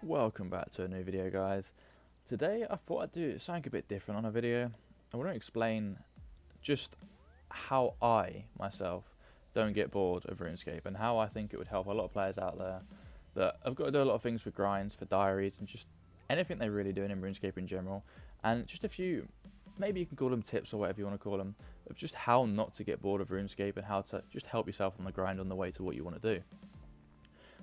Welcome back to a new video, guys. Today I thought I'd do something a bit different on a video. I want to explain just how I myself don't get bored of RuneScape and how I think it would help a lot of players out there that have got to do a lot of things for grinds, for diaries, and just anything they're really doing in RuneScape in general, and just a few, maybe you can call them tips or whatever you want to call them, of just how not to get bored of RuneScape and how to just help yourself on the grind on the way to what you want to do.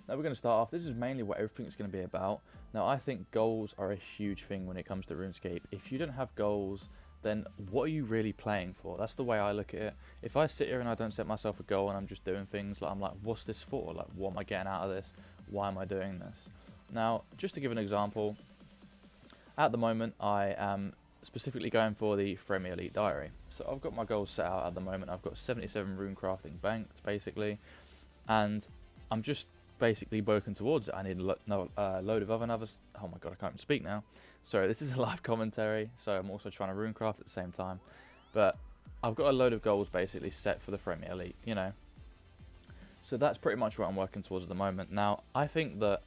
Now we're going to start off. This is mainly what everything's going to be about. Now I think goals are a huge thing when it comes to RuneScape. If you don't have goals, then what are you really playing for? That's the way I look at it. If I sit here and I don't set myself a goal and I'm just doing things, like I'm like, what's this for? Like, what am I getting out of this? Why am I doing this? Now, just to give an example, at the moment I am specifically going for the Premier Elite Diary. So I've got my goals set out at the moment. I've got 77 rune crafting banked basically, and I'm just basically working towards it. I need a load of other numbers. Oh my god, I can't even speak now. Sorry, this is a live commentary, so I'm also trying to runecraft at the same time. But I've got a load of goals basically set for the Premier Elite, you know. So that's pretty much what I'm working towards at the moment. Now, I think that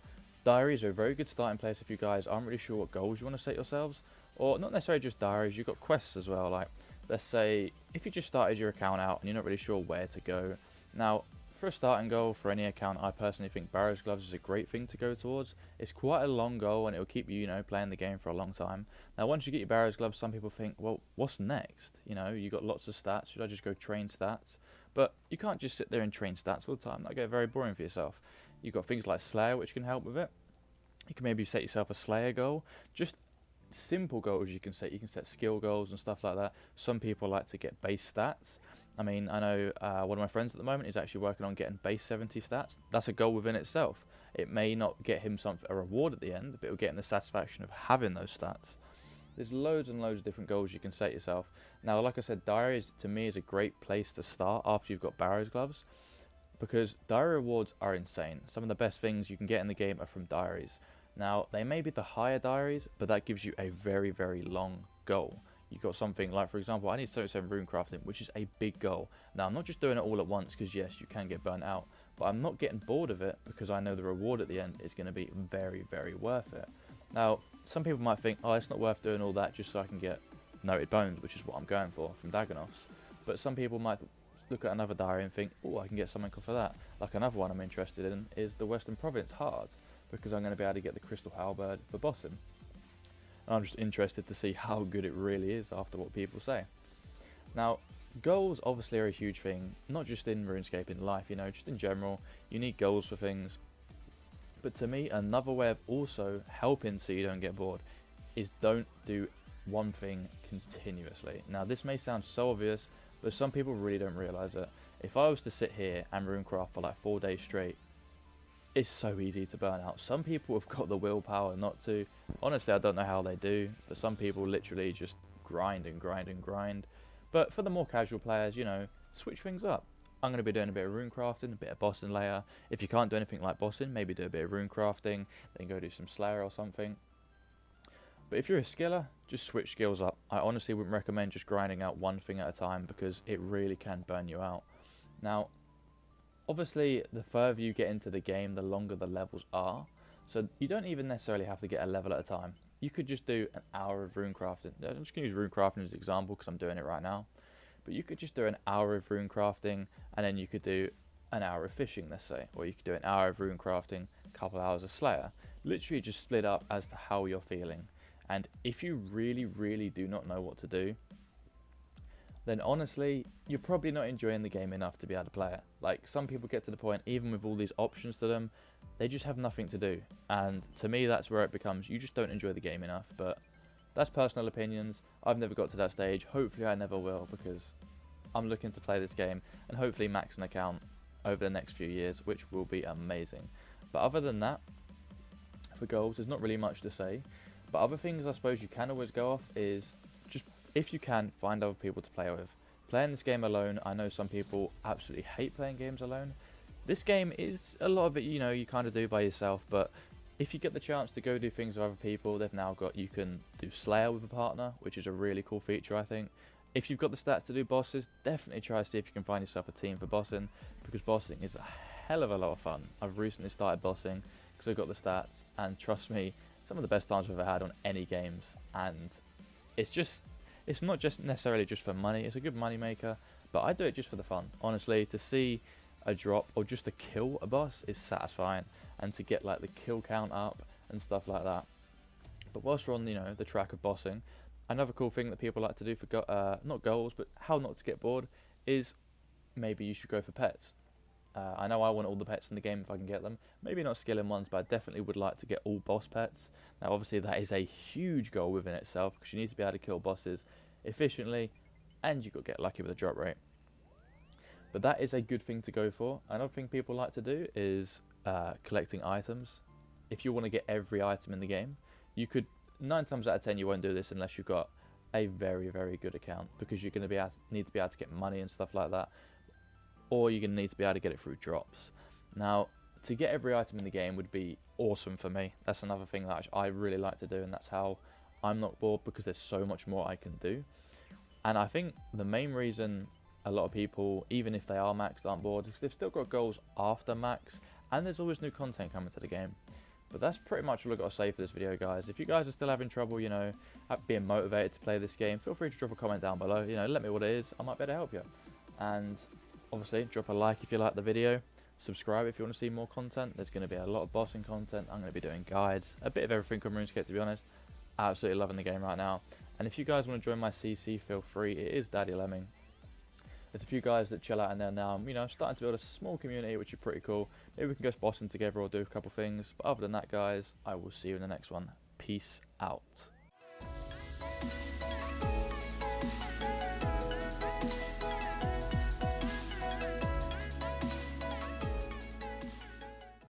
diaries are a very good starting place if you guys aren't really sure what goals you want to set yourselves. Or not necessarily just diaries, you've got quests as well. Like, let's say, if you just started your account out and you're not really sure where to go. Now, for a starting goal for any account, I personally think Barrow's Gloves is a great thing to go towards. It's quite a long goal and it will keep you, playing the game for a long time. Now, once you get your Barrow's Gloves, some people think, well, what's next? You got lots of stats. Should I just go train stats? But you can't just sit there and train stats all the time. That'll get very boring for yourself. You've got things like Slayer, which can help with it. You can maybe set yourself a Slayer goal. Just simple goals you can set. You can set skill goals and stuff like that. Some people like to get base stats. I mean, I know one of my friends at the moment is actually working on getting base 70 stats. That's a goal within itself. It may not get him a reward at the end, but it will get him the satisfaction of having those stats. There's loads and loads of different goals you can set yourself. Now, like I said, diaries to me is a great place to start after you've got Barrow's Gloves, because diary rewards are insane. Some of the best things you can get in the game are from diaries. Now, they may be the higher diaries, but that gives you a very, very long goal. You've got something like, for example, I need 77 rune crafting, which is a big goal. Now, I'm not just doing it all at once, because yes, you can get burnt out, but I'm not getting bored of it because I know the reward at the end is going to be very, very worth it. Now, some people might think, oh, it's not worth doing all that just so I can get noted bones, which is what I'm going for from Dagonoffs. But some people might look at another diary and think, oh, I can get something for that. Like another one I'm interested in is the Western Province Hard, because I'm going to be able to get the Crystal Halberd for bossing. I'm just interested to see how good it really is after what people say. Now, goals obviously are a huge thing, not just in RuneScape, in life, just in general. You need goals for things. But to me, another way of also helping so you don't get bored is don't do one thing continuously. Now, this may sound so obvious, but some people really don't realise it. If I was to sit here and runecraft for like 4 days straight, it's so easy to burn out. Some people have got the willpower not to. Honestly, I don't know how they do, but some people literally just grind and grind and grind. But for the more casual players, switch things up. I'm going to be doing a bit of rune crafting, a bit of bossing later. If you can't do anything like bossing, maybe do a bit of rune crafting, then go do some Slayer or something. But if you're a skiller, just switch skills up. I honestly wouldn't recommend just grinding out one thing at a time, because it really can burn you out. Now, obviously, the further you get into the game, the longer the levels are. So you don't even necessarily have to get a level at a time. You could just do an hour of rune crafting. I'm just going to use rune crafting as an example because I'm doing it right now. But you could just do an hour of rune crafting, and then you could do an hour of fishing, let's say. Or you could do an hour of rune crafting, a couple hours of Slayer. Literally just split up as to how you're feeling. And if you really, really do not know what to do, then honestly, you're probably not enjoying the game enough to be able to play it. Like, some people get to the point, even with all these options to them, they just have nothing to do. And to me, that's where it becomes, you just don't enjoy the game enough. But that's personal opinions. I've never got to that stage. Hopefully I never will, because I'm looking to play this game and hopefully max an account over the next few years, which will be amazing. But other than that, for goals, there's not really much to say. But other things I suppose you can always go off is, if you can, find other people to play with. Playing this game alone, I know some people absolutely hate playing games alone. This game is, a lot of it, you kind of do by yourself, but if you get the chance to go do things with other people, you can do Slayer with a partner, which is a really cool feature, I think. If you've got the stats to do bosses, definitely try to see if you can find yourself a team for bossing, because bossing is a hell of a lot of fun. I've recently started bossing because I've got the stats, and trust me, some of the best times I've ever had on any games. And it's not just necessarily just for money, it's a good money maker, but I do it just for the fun. Honestly, to see a drop or just to kill a boss is satisfying, and to get like the kill count up and stuff like that. But whilst we're on, you know, the track of bossing, another cool thing that people like to do for not goals, but how not to get bored, is maybe you should go for pets. I know I want all the pets in the game if I can get them. Maybe not skilling ones, but I definitely would like to get all boss pets. Now obviously that is a huge goal within itself, because you need to be able to kill bosses efficiently, and you've got to get lucky with the drop rate. But that is a good thing to go for. Another thing people like to do is collecting items. If you want to get every item in the game, you could, 9 times out of 10 you won't do this unless you've got a very, very good account, because you're going to need to be able to get money and stuff like that, or you're going to need to be able to get it through drops. Now, to get every item in the game would be awesome for me. That's another thing that I really like to do, and that's how I'm not bored, because there's so much more I can do. And I think the main reason a lot of people, even if they are maxed, aren't bored, is because they've still got goals after max, and there's always new content coming to the game. But that's pretty much all I've got to say for this video, guys. If you guys are still having trouble, you know, being motivated to play this game, feel free to drop a comment down below. You know, let me know what it is. I might be able to help you. And obviously, drop a like if you like the video. Subscribe if you want to see more content. There's going to be a lot of bossing content. I'm going to be doing guides, a bit of everything on Runescape, to be honest. Absolutely loving the game right now. And if you guys want to join my CC, feel free. It is Daddy Lemming. There's a few guys that chill out in there now. You know, I'm starting to build a small community, which is pretty cool. Maybe we can go bossing together or do a couple things. But other than that, guys, I will see you in the next one. Peace out.